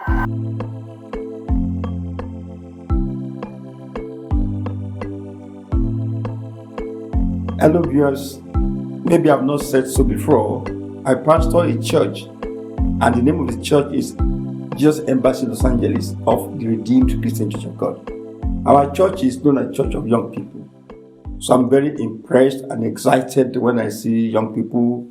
Hello, viewers. Maybe I've not said so before. I pastor a church, and the name of the church is Jesus Embassy Los Angeles of the Redeemed Christian Church of God. Our church is known as Church of Young People. So I'm very impressed and excited when I see young people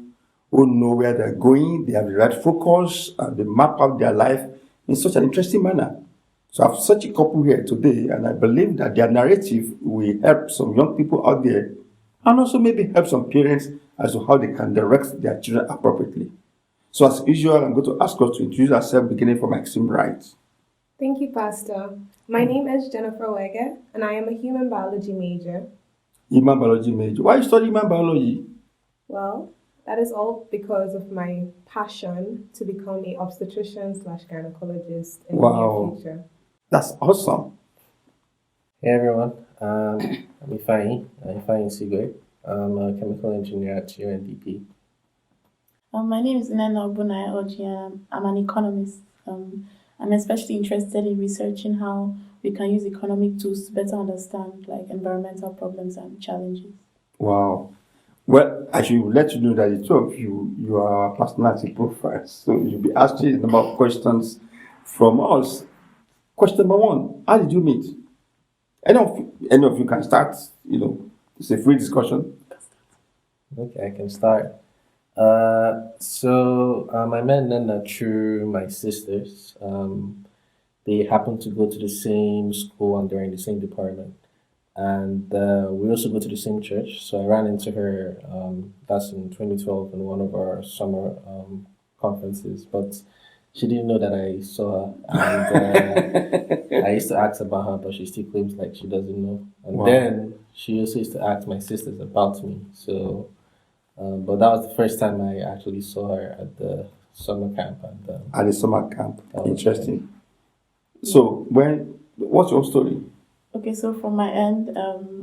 who know where they're going, they have the right focus, and they map out their life in such an interesting manner. So I have such a couple here today, and I believe that their narrative will help some young people out there, and also maybe help some parents as to how they can direct their children appropriately. So as usual, I'm going to ask us to introduce ourselves, beginning from my extreme right. Thank you, Pastor. My name is Jennifer Wege, and I am a human biology major. Human biology major. Why you study human biology? Well, that is all because of my passion to become a obstetrician/gynecologist in the near future. That's awesome. Hey everyone, I'm Ifeanyi, Ifeanyi. I'm a chemical engineer at UNDP. My name is Nnenna and I'm an economist. I'm especially interested in researching how we can use economic tools to better understand environmental problems and challenges. Wow. Well, I should let you know that the two of you are personality profiles. So you'll be asking a number of questions from us. Question number one, how did you meet? Any of you can start, it's a free discussion. Okay, I can start. So I met Nnenna through my sisters. They happened to go to the same school and they're in the same department. And we also go to the same church. So I ran into her, that's in 2012 in one of our summer conferences. But she didn't know that I saw her. And I used to ask about her, but she still claims like she doesn't know. And then she also used to ask my sisters about me. So, but that was the first time I actually saw her at the summer camp. At the summer camp. Interesting. So, what's your story? Okay, so from my end,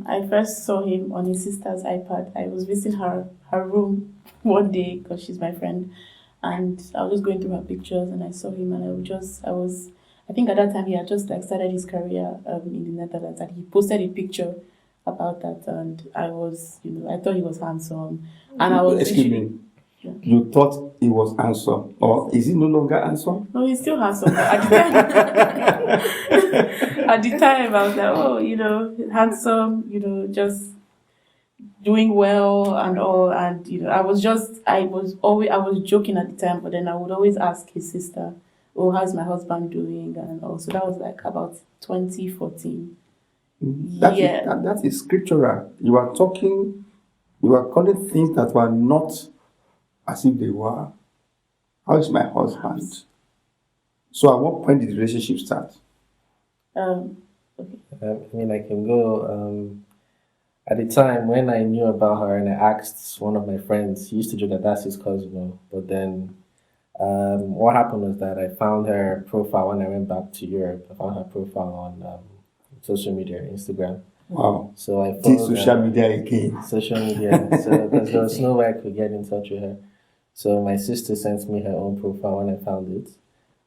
I first saw him on his sister's iPad. I was visiting her room one day because she's my friend, and I was just going through her pictures and I saw him, and I think at that time he had just started his career in the Netherlands, and he posted a picture about that, and I thought he was handsome, and I was. Excuse me. Yeah. You thought he was handsome, or is he no longer handsome? No, he's still handsome. At the time, I was like, handsome, just doing well and all, and I was joking at the time, but then I would always ask his sister, "Oh, how's my husband doing?" and all. So that was about 2014. That is scriptural. You are calling things that were not as if they were. How is my husband? So at what point did the relationship start? Okay. I can go. At the time when I knew about her and I asked one of my friends, he used to joke that that's his cousin. But then what happened was that I found her profile when I went back to Europe. I found her profile on social media, Instagram. Wow. So I followed social media again. Social media. So because there was no way I could get in touch with her. So my sister sent me her own profile when I found it.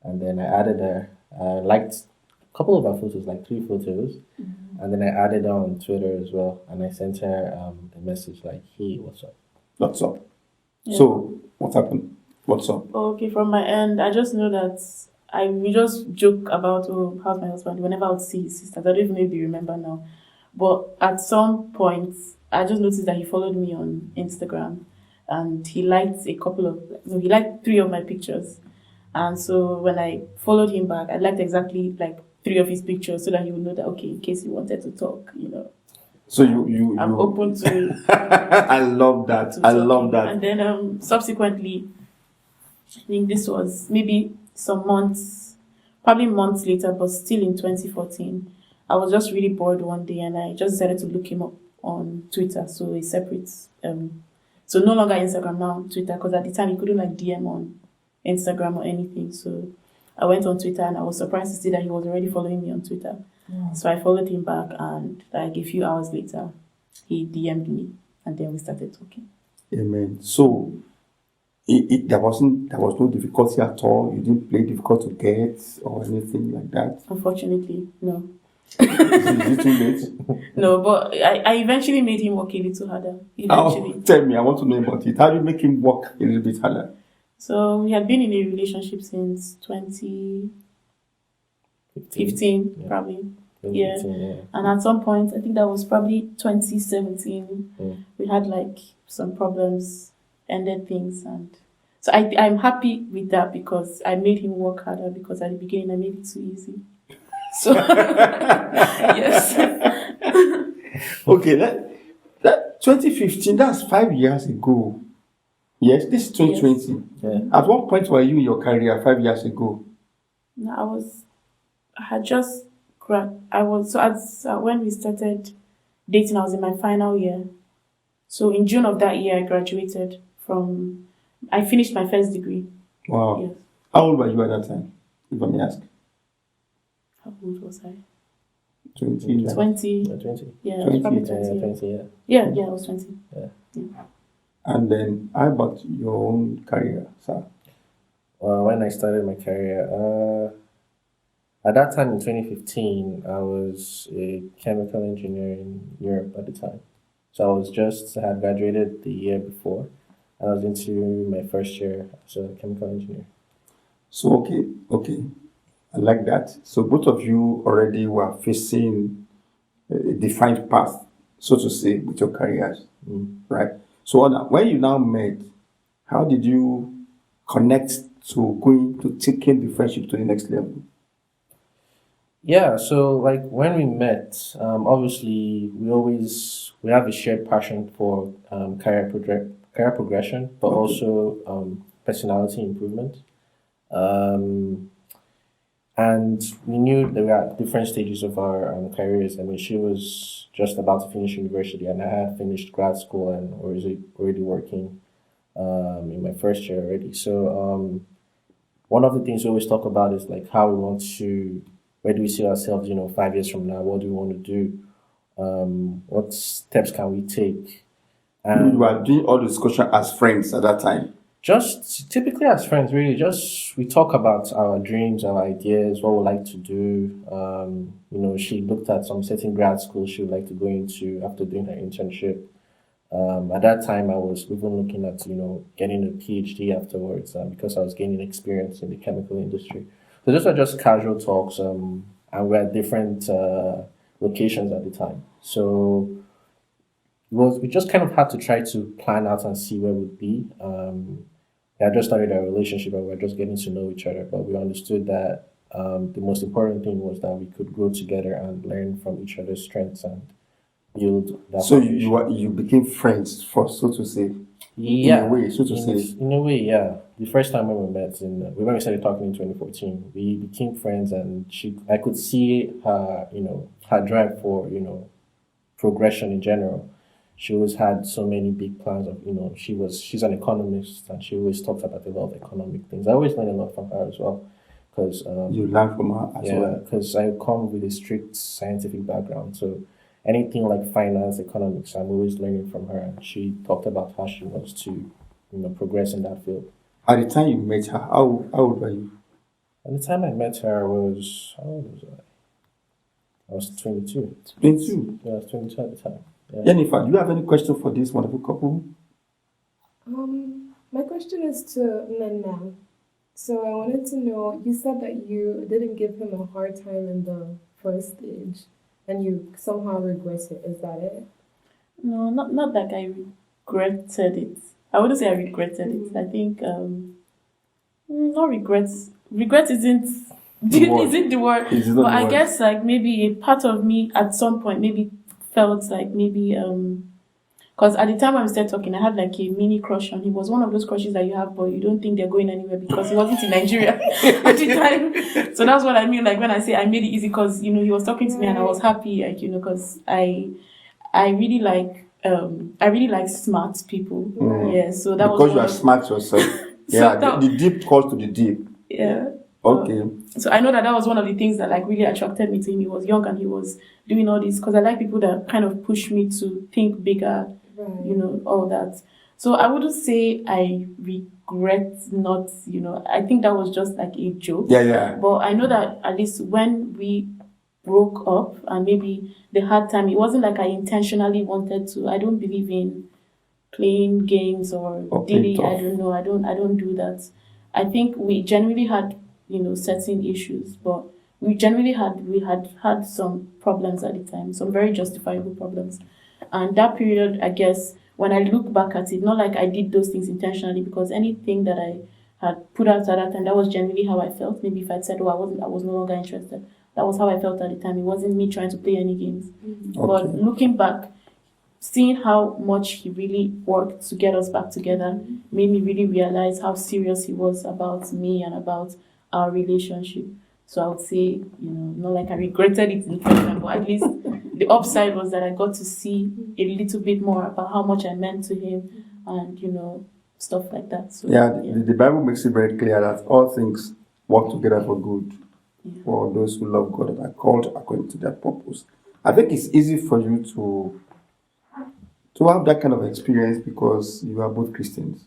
And then I added her. I liked a couple of her photos, like 3 photos. Mm-hmm. And then I added her on Twitter as well. And I sent her a message like, "Hey, what's up?" What's up? Yeah. So what happened? What's up? Okay, from my end, I just know that we just joke about, "Oh, how's my husband?" Whenever I would see his sisters. I don't even maybe remember now. But at some point, I just noticed that he followed me on Instagram, and he liked 3 of my pictures. And so when I followed him back, I liked exactly 3 of his pictures so that he would know that, okay, in case he wanted to talk, So I'm open to. I love that. I love that. And then subsequently, I think this was maybe probably months later, but still in 2014. I was just really bored one day and I just decided to look him up on Twitter. So a separate, so no longer Instagram, now Twitter, because at the time you couldn't DM on Instagram or anything. So I went on Twitter and I was surprised to see that he was already following me on Twitter. Yeah. So I followed him back, and a few hours later, he DM'd me and then we started talking. Amen. So there was no difficulty at all. You didn't play difficult to get or anything like that. Unfortunately, no. Is it too late? No, but I eventually made him work a little harder. Eventually. Tell me, I want to know about it. How do you make him work a little bit harder? So we had been in a relationship since 2015, Yeah. probably. 2015, yeah. And at some point, I think that was probably 2017, we had like some problems, ended things. And so I'm happy with that because I made him work harder because at the beginning I made it too easy. So, yes. Okay, that 2015, that's 5 years ago. Yes, this is 2020. Yeah. At what point were you in your career 5 years ago? No, I had just when we started dating, I was in my final year. So in June of that year, I graduated I finished my first degree. Wow. Yes. How old were you at that time, if I may ask? How old was I? 20. 20. Yeah, 20. Yeah, 20, probably Yeah, 20. 20, yeah. Yeah, I was 20. And then, how about your own career, sir? When I started my career, at that time in 2015, I was a chemical engineer in Europe at the time. So I had graduated the year before, and I was into my first year as a chemical engineer. So, okay. I like that. So both of you already were facing a defined path, so to say, with your careers, right? So when you now met, how did you connect to taking the friendship to the next level? Yeah, so like when we met, obviously we have a shared passion for career progression, but Okay. also personality improvement. And we knew that we were at different stages of our careers. I mean, she was just about to finish university, and I had finished grad school and was already working in my first year already. So one of the things we always talk about is like where do we see ourselves, 5 years from now? What do we want to do? What steps can we take? And You were doing all the discussion as friends at that time. just typically as friends, really, just we talk about our dreams, our ideas, what we like to do. She looked at some certain grad school she would like to go into after doing her internship. At that time, I was even looking at, getting a PhD afterwards because I was gaining experience in the chemical industry. So those are just casual talks, and we're at different locations at the time. So we just kind of had to try to plan out and see where we'd be. I just started our relationship and we were just getting to know each other, but we understood that the most important thing was that we could grow together and learn from each other's strengths and build that. So foundation. you became friends, for so to say. Yeah, In a way, so to say. in a way, yeah. The first time when we met, when we started talking in 2014, we became friends, and I could see her, her drive for, progression in general. She always had so many big plans of, she's an economist, and she always talks about a lot of economic things. I always learn a lot from her as well, because You learn from her as yeah, well. because I come with a strict scientific background, so anything like finance, economics, I'm always learning from her. And she talked about how she wants to, progress in that field. At the time you met her, how old were you? At the time I met her, how old was I? I was 22. 22. Yeah, I was 22 at the time. Yeah. Jennifer, do you have any question for this wonderful couple? My question is to Nnenna. So I wanted to know, you said that you didn't give him a hard time in the first stage and you somehow regret it. Is that it? No, not that I regretted it. I wouldn't say I regretted it. I think not regrets. Regret isn't isn't the word. Is it not But the I word? guess like maybe a part of me at some point maybe felt like maybe because at the time when we started talking, I had like a mini crush on him. He was one of those crushes that you have, but you don't think they're going anywhere because he wasn't in Nigeria at the time. So that's what I mean. Like when I say I made it easy, because he was talking to me and I was happy, like because I really like smart people. Yeah, so that Because was you one are of- smart yourself. Yeah, that- the deep calls to the deep. Yeah. Okay. So I know that was one of the things that like really attracted me to him. He was young and he was doing all this because I like people that kind of push me to think bigger, Right. all that. So I wouldn't say I regret not, I think that was just like a joke. Yeah. But I know that at least when we broke up and maybe the hard time, it wasn't like I intentionally wanted to. I don't believe in playing games or Okay, daily. I tough. don't know. I don't do that. I think we genuinely had, certain issues, but we had some problems at the time, some very justifiable problems. And that period, I guess, when I look back at it, not like I did those things intentionally, because anything that I had put out at that time, that was generally how I felt. Maybe if I'd said, "Oh, I was no longer interested," that was how I felt at the time. It wasn't me trying to play any games. But Okay. looking back, seeing how much he really worked to get us back together made me really realize how serious he was about me and about our relationship. So I would say, not like I regretted it in the first time, but at least the upside was that I got to see a little bit more about how much I meant to him and, stuff like that. So, Yeah, the Bible makes it very clear that all things work together for good for those who love God and are called according to their purpose. I think it's easy for you to have that kind of experience because you are both Christians,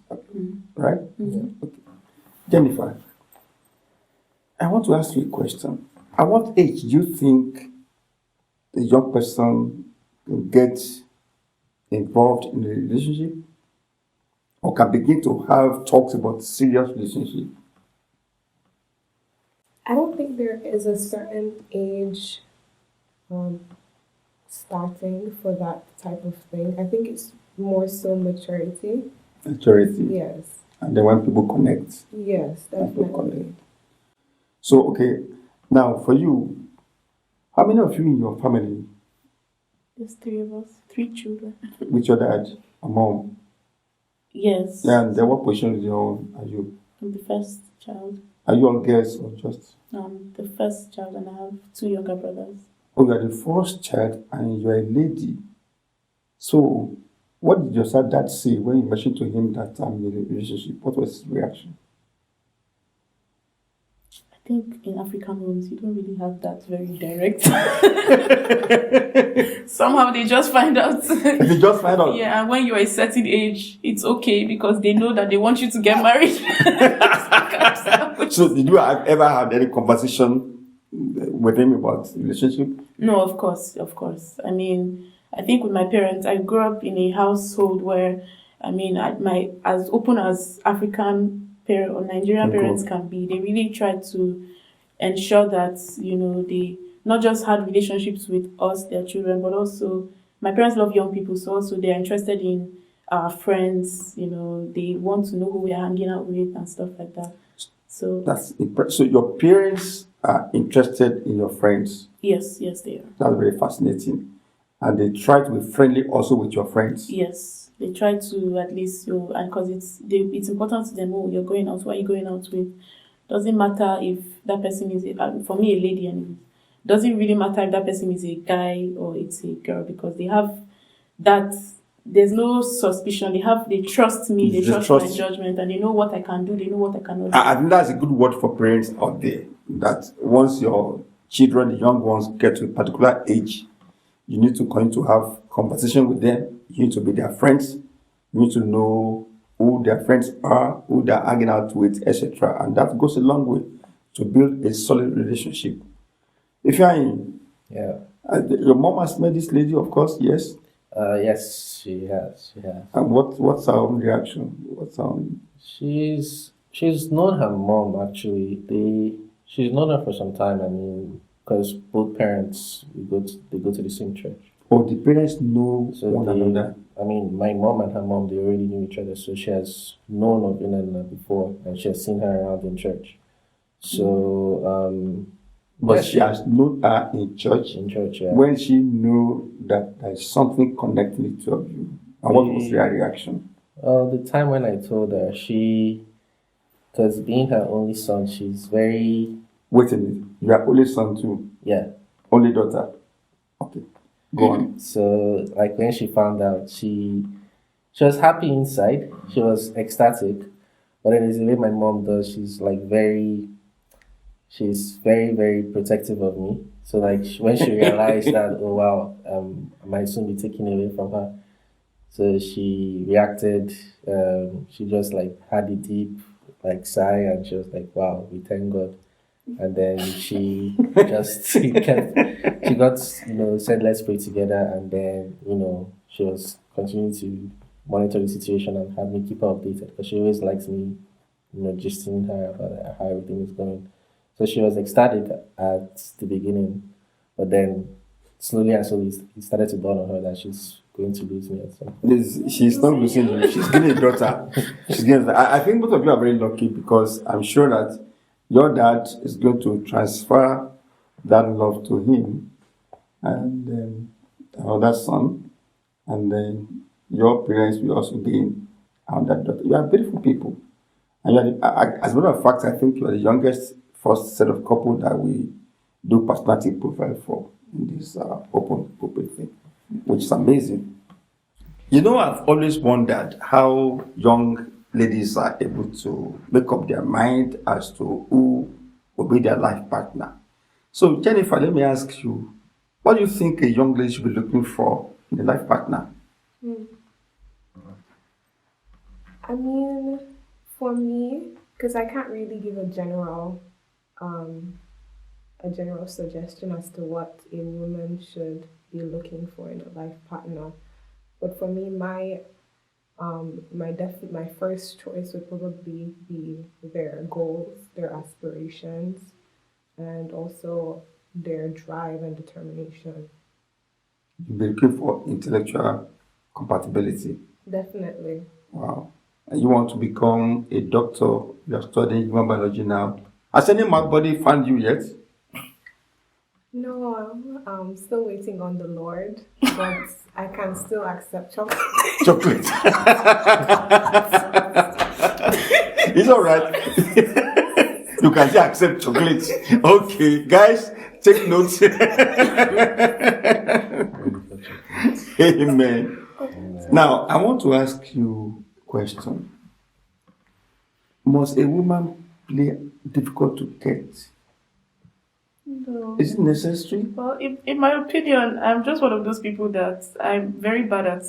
right? Okay. Jennifer, I want to ask you a question. At what age do you think the young person can get involved in a relationship or can begin to have talks about serious relationship? I don't think there is a certain age um, starting for that type of thing. I think it's more so maturity. Maturity. Yes. And then when people connect. Yes, People definitely. connect. So, okay, now for you, how many of you in your family there's 3 of us, 3 children. with your dad and mom? Yes. Yeah, and then what position is are you? I'm the first child. Are you all girls or just? I'm the first child, and I have 2 younger brothers. Oh, you are the first child and you are a lady. So, what did your dad say when you mentioned to him that I'm in a relationship? What was his reaction? I think in African homes, you don't really have that very direct. Somehow they just find out. They just find out. Yeah, and when you're a certain age, it's okay because they know that they want you to get married. So, did you have ever had any conversation with him about relationship? No, of course. I mean, I think with my parents, I grew up in a household where, as open as African parent or Nigerian Okay. parents can be, they really try to ensure that, they not just had relationships with us, their children, but also my parents love young people, so also they're interested in our friends, they want to know who we're hanging out with and stuff like that. So So your parents are interested in your friends. yes, they are. That's very fascinating. And they try to be friendly also with your friends. Yes, they try to at least, and because it's important to them. Oh, you're going out. Who are you going out with? Doesn't matter if that person is for me a lady, and doesn't really matter if that person is a guy or it's a girl, because they have that. There's no suspicion. They trust me. They trust my judgment, and they know what I can do. They know what I cannot do. I think that's a good word for parents out there. That once your children, the young ones, get to a particular age, you need to continue to have conversation with them. You need to be their friends. You need to know who their friends are, who they're hanging out with, etc. And that goes a long way to build a solid relationship. Ifeanyi, Yeah. your mom has met this lady, of course, yes. Yes, she has. And what's her own reaction? She's known her mom actually. She's known her for some time. I mean, because both parents they go to the same church. Oh, the parents know So one another. I mean, my mom and her mom, they already knew each other, so she has known of Nnenna before, and she has seen her around in church. So, But she has known her in church. Yeah. When she knew that there's something connecting the two of you, and what was her reaction? The time when I told her, because being her only son, she's very... Wait a minute, you are only son too? Yeah. Only daughter? Okay, go on. So, like, when she found out, she was happy inside. She was ecstatic. But then it's the way my mom does. She's very, very protective of me. So, like, when she realized that, oh, wow, I might soon be taken away from her, So she reacted. She just like had a deep like sigh, and she was like, "Wow, we thank God." And then she just she got said, "Let's pray together," and then she was continuing to monitor the situation and have me keep her updated because she always likes me, gisting her about how everything is going. So she was ecstatic at the beginning, but then slowly and slowly it started to dawn on her that she's going to lose me at some point. She's not losing you. She's getting a daughter. She's getting. I think both of you are very lucky because I'm sure that your dad is going to transfer that love to him and another son, and then your parents will also gain another daughter. You are beautiful people, and you are as a matter of fact, I think you are the youngest first set of couple that we do personality profile for in this open thing, which is amazing. I've always wondered how young ladies are able to make up their mind as to who will be their life partner. So, Jennifer, let me ask you, what do you think a young lady should be looking for in a life partner? I mean, for me, because I can't really give a general suggestion as to what a woman should be looking for in a life partner. But for me, my first choice would probably be their goals, their aspirations, and also their drive and determination. You'll be looking for intellectual compatibility. Definitely. Wow. And you want to become a doctor, you're studying human biology now. Has any mad body found you yet? No, I'm still waiting on the Lord, but I can still accept chocolate. Chocolate. It's all right. You can still accept chocolate. Okay, guys, take notes. Amen. Now, I want to ask you a question. Must a woman play difficult to get? No. Is it necessary? Well, in my opinion, I'm just one of those people that I'm very bad at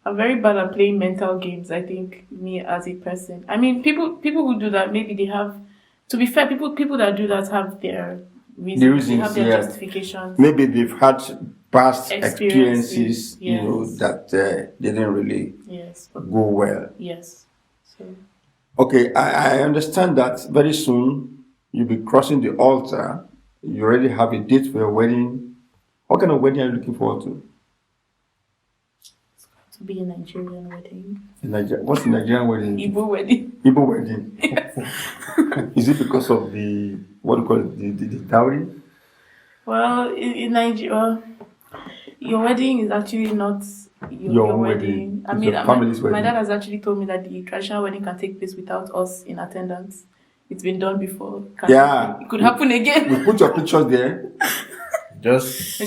playing mental games. I think me as a person. I mean, people who do that, maybe they have. To be fair, people that do that have their reasons. The reasons, they have their yeah. justifications. Maybe they've had past Experiences, experiences, that didn't really Yes. go well. Yes. So. Okay, I understand that very soon you'll be crossing the altar. You already have a date for your wedding. What kind of wedding are you looking forward to? To be a Nigerian wedding. What's the Nigerian wedding? Igbo wedding. Igbo wedding. Is it because of the, what do you call it, the dowry? Well, in Nigeria, your wedding is actually not your wedding. I It's mean, your family's my wedding. dad has actually told me that the traditional wedding can take place without us in attendance. It's been done before. It could happen again. We put your pictures there. Just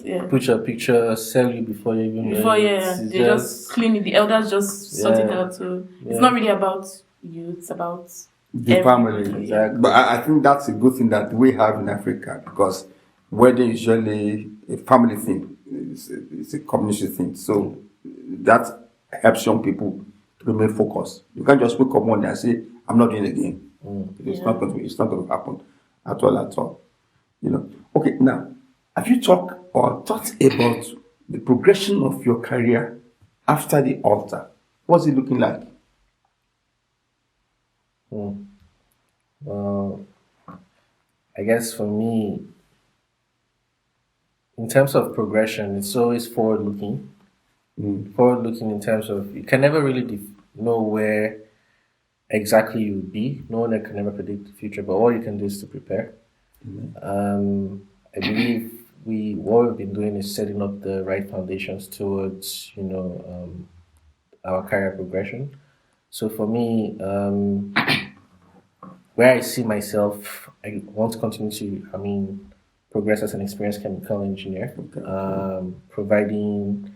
Yeah. put your picture, sell you before you even know it. It's They just clean it. The elders just sort it Yeah. out. So it's Yeah. not really about you. It's about The everybody. family. Exactly. But I think that's a good thing that we have in Africa because wedding is usually a family thing. It's a community thing. So that helps young people to remain focused. You can't just wake up one day and say, I'm not doing it again. It's not going to happen at all. Okay, now, have you thought about the progression of your career after the altar? What's it looking like? I guess for me, in terms of progression, it's always forward looking. Forward looking in terms of you can never really know where exactly you'll be. No one can never predict the future, but all you can do is to prepare. I believe what we've been doing is setting up the right foundations towards our career progression. So for me, where I see myself, I want to continue to, progress as an experienced chemical engineer, providing,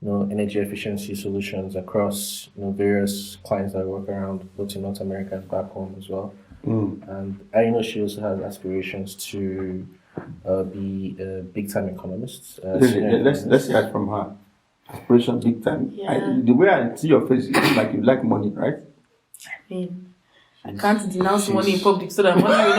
energy efficiency solutions across, various clients that I work around, both in North America and back home as well. And I know she also has aspirations to be a big-time economist. Let's hear it from her. Aspiration big time. Yeah. The way I see your face, it looks like you like money, right? I mean, I can't denounce she's- money in public so that money will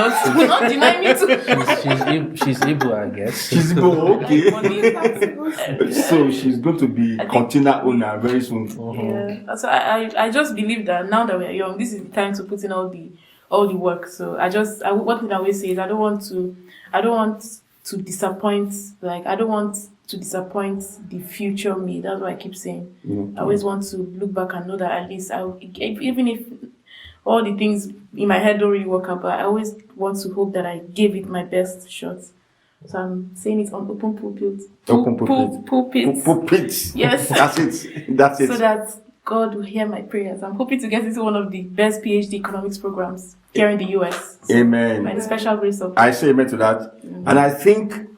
not deny me to. She's able, I guess. She's go okay. Money. So she's going to be I think- container owner very soon. Yeah. So I just believe that now that we're young, this is the time to put in all the work. So one thing I always say is I don't want to disappoint. Like I don't want to disappoint the future me. That's what I keep saying. I always want to look back and know that at least even if all the things in my head don't really work out, but I always want to hope that I gave it my best shot. So I'm saying it on open pulpit. Open pulpit. Pulpit. Pulpit. Yes. That's it. So that God will hear my prayers. I'm hoping to get into one of the best PhD economics programs here in the US. Amen. By the special grace of I say amen to that. And I think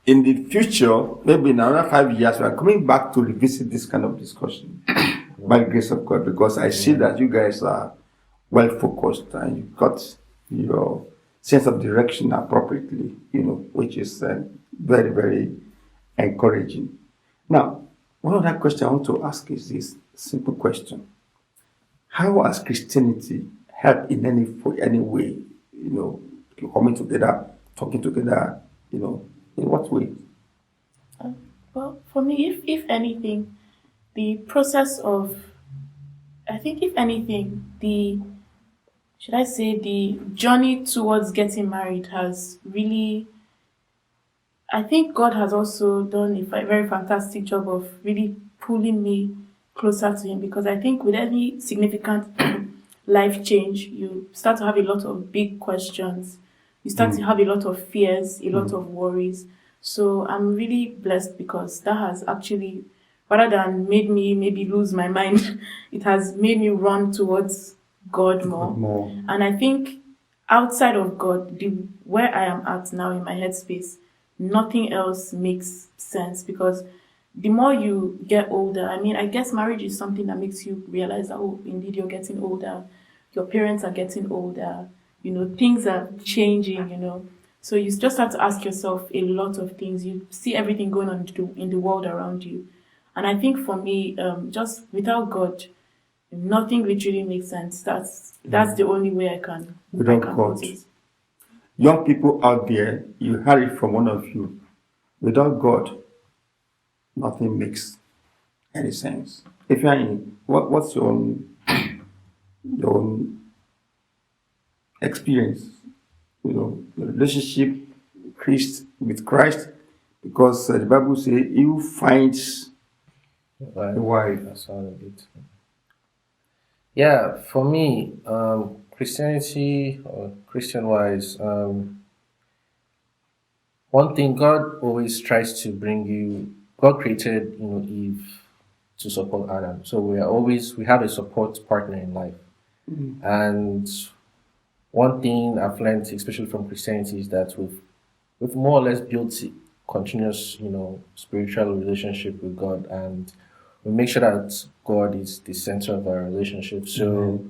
in the future, maybe in another 5 years, we are coming back to revisit this kind of discussion by the grace of God, because I see that you guys are well focused and you've got your sense of direction appropriately, which is very, very encouraging. Now, one other question I want to ask is this simple question: how has Christianity helped in any way? Coming together, talking together. In what way? Well, for me, if anything, the process of, I think, if anything, the journey towards getting married has really, I think God has also done a very fantastic job of really pulling me closer to Him, because I think with any significant life change, you start to have a lot of big questions. You start to have a lot of fears, a lot of worries. So I'm really blessed because that has actually, rather than made me maybe lose my mind, it has made me run towards God more. And I think outside of God, where I am at now in my headspace, nothing else makes sense, because the more you get older, I mean, I guess marriage is something that makes you realize that, oh, indeed, you're getting older. Your parents are getting older. Things are changing, So you just have to ask yourself a lot of things. You see everything going on in the world around you. And I think for me, just without God, nothing literally makes sense. That's the only way I can Without put God. it. Young people out there, you heard it from one of you. Without God, nothing makes any sense. Ifeanyi, what's your own experience? Your relationship with Christ, because the Bible says, "He who finds a wife." That's all of it. Yeah, for me, Christianity or Christian-wise, one thing God always tries to bring you. God created, Eve to support Adam, so we have a support partner in life, and one thing I've learned, especially from Christianity, is that we've more or less built a continuous, spiritual relationship with God, and we make sure that God is the center of our relationship. So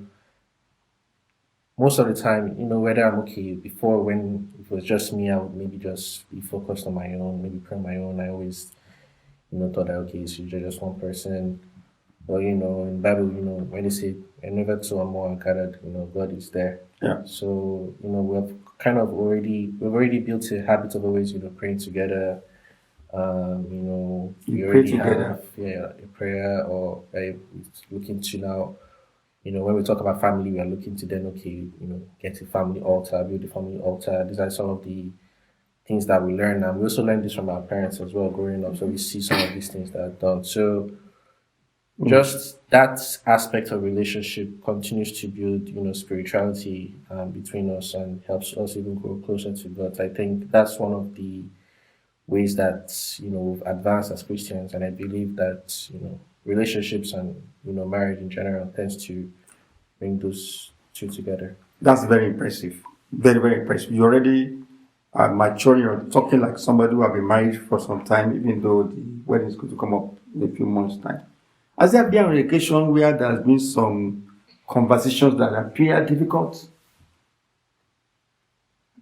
most of the time, whether I'm okay, before when it was just me, I would maybe just be focused on my own, maybe pray on my own. I always, thought that, okay, so you're just one person. But, in Bible, when they say, whenever two or more are gathered, God is there. Yeah. So, we've already built a habit of always, praying together. You we pray already together. have, a prayer, or looking to now, when we talk about family, we are looking to then, okay, get a family altar, build a family altar. These are some of the things that we learn, and we also learn this from our parents as well growing up. So we see some of these things that are done. So just that aspect of relationship continues to build, spirituality between us, and helps us even grow closer to God. I think that's one of the ways that we've advanced as Christians, and I believe that relationships and marriage in general tends to bring those two together. That's very impressive. Very, very impressive. You already are mature. You're talking like somebody who have been married for some time, even though the wedding is going to come up in a few months' time. Has there been an occasion where there has been some conversations that appear difficult?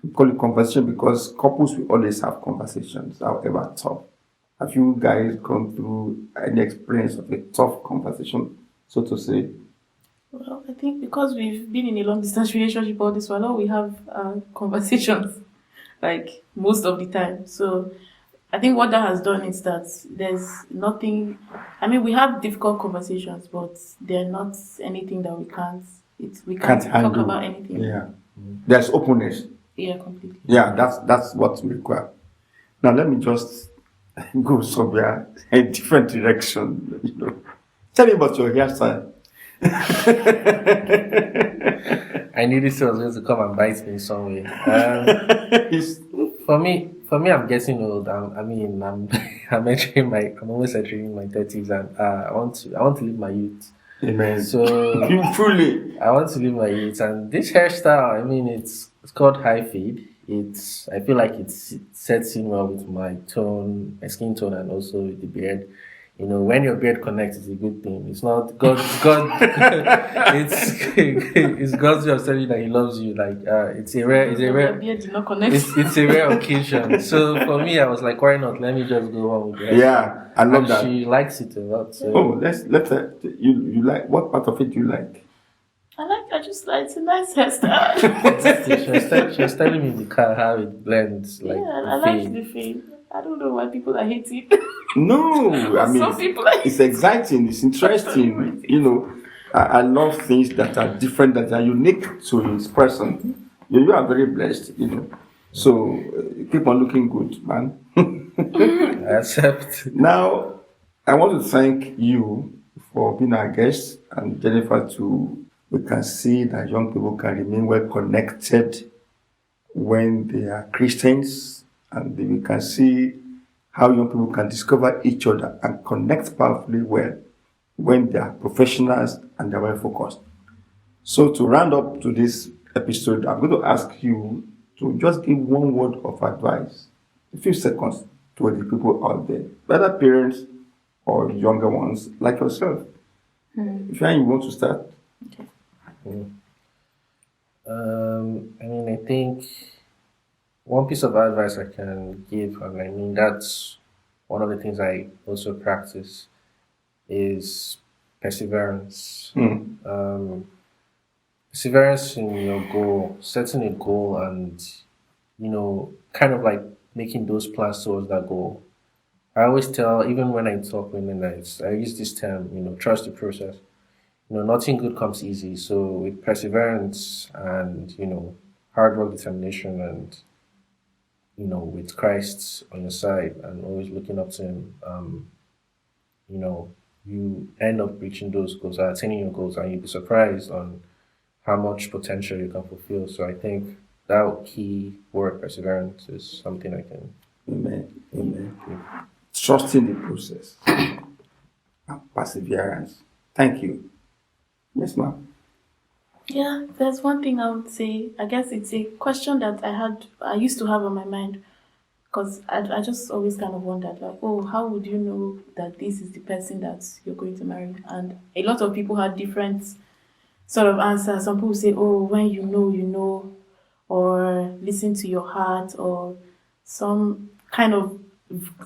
We call it conversation because couples will always have conversations, however tough. Have you guys gone through any experience of a tough conversation, so to say? Well, I think because we've been in a long distance relationship all this while, all we have conversations like most of the time. So I think what that has done is that there's nothing. I mean, we have difficult conversations, but they're not anything that we can't talk Handle. about anything. Yeah. There's openness. Yeah, completely. Yeah, that's what we require. Now let me just go somewhere a different direction. Tell me about your hairstyle. I knew this was going to come and bite me in some way. It's- For me, I'm getting old. I'm almost entering my 30s, and I want to live my youth. Amen. So Truly. I want to live my youth, and this hairstyle, it's called high fade. I feel like it sets in well with my tone, my skin tone, and also with the beard. When your beard connects, it's a good thing. It's not God. It's God's way of telling you that He loves you. Like it's a rare. Your beard did not connect. It's a rare occasion. So for me, I was like, why not? Let me just go on with it. Yeah, I love And that. she likes it a lot. So. Oh, let's you like, what part of it do you like? It's a nice hairstyle. She was telling me in the car how it blends. Like Yeah, the I like fade. the fade. I don't know why people are hating it. No, I mean Some people are it's exciting, it's interesting. I love things that are different, that are unique to each person. You are very blessed. So keep on looking good, man. I accept. Now, I want to thank you for being our guest, and Jennifer too. We can see that young people can remain well connected when they are Christians, and we can see how young people can discover each other and connect powerfully well when they are professionals and they're well focused. So to round up to this episode, I'm going to ask you to just give one word of advice, a few seconds, to the people out there, whether parents or younger ones like yourself. Ifeanyi, you want to start? I think one piece of advice I can give, and that's one of the things I also practice, is perseverance. Perseverance in your goal, setting a goal, and kind of like making those plans towards that goal. I always tell, even when I talk with Nnenna, I use this term, trust the process. Nothing good comes easy. So with perseverance and, hard work, determination, and, with Christ on your side and always looking up to Him, you end up reaching those goals, attaining your goals, and you'll be surprised on how much potential you can fulfill. So I think that key word, perseverance, is something I can. Amen. Amen. Trusting the process and perseverance. Thank you. Yes, ma'am. Yeah, there's one thing I would say. I guess it's a question that I used to have on my mind, because I just always kind of wondered, like, oh, how would you know that this is the person that you're going to marry? And a lot of people had different sort of answers. Some people say, oh, when you know, or listen to your heart, or some kind of,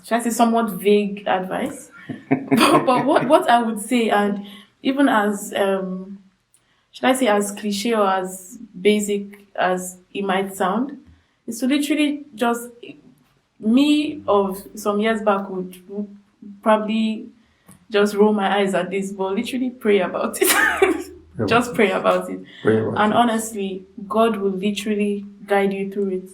should I say, somewhat vague advice. but what I would say, and even as should I say, as cliche or as basic as it might sound, is to literally just, me of some years back would probably just roll my eyes at this, but literally pray about it. Just pray about it. And honestly, God will literally guide you through it.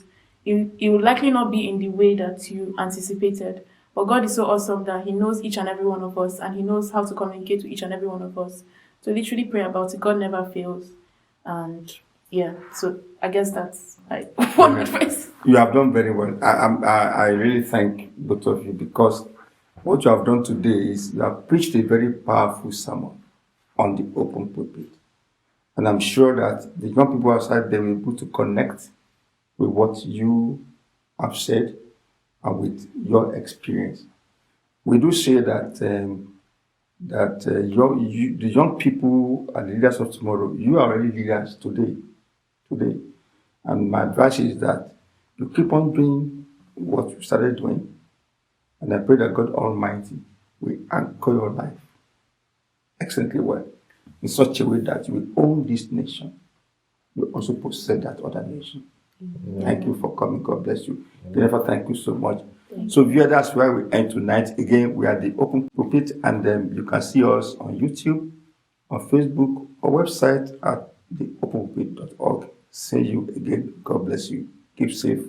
It will likely not be in the way that you anticipated. But God is so awesome that He knows each and every one of us, and He knows how to communicate to each and every one of us. So literally pray about it. God never fails. And yeah, so I guess that's like one advice. You have done very well. I really thank both of you, because what you have done today is you have preached a very powerful sermon on the open pulpit. And I'm sure that the young people outside, they will be able to connect with what you have said and with your experience. We do say that the young people are the leaders of tomorrow. You are already leaders today. And my advice is that you keep on doing what you started doing, And I pray that God Almighty will anchor your life excellently well in such a way that you will own this nation. You also possess that other nation. Thank you for coming. God bless you. Jennifer, thank you so much. So, viewer, that's where we end tonight. Again, we are the Open Pulpit, and you can see us on YouTube, on Facebook, or website at theopenpulpit.org. See you again. God bless you. Keep safe.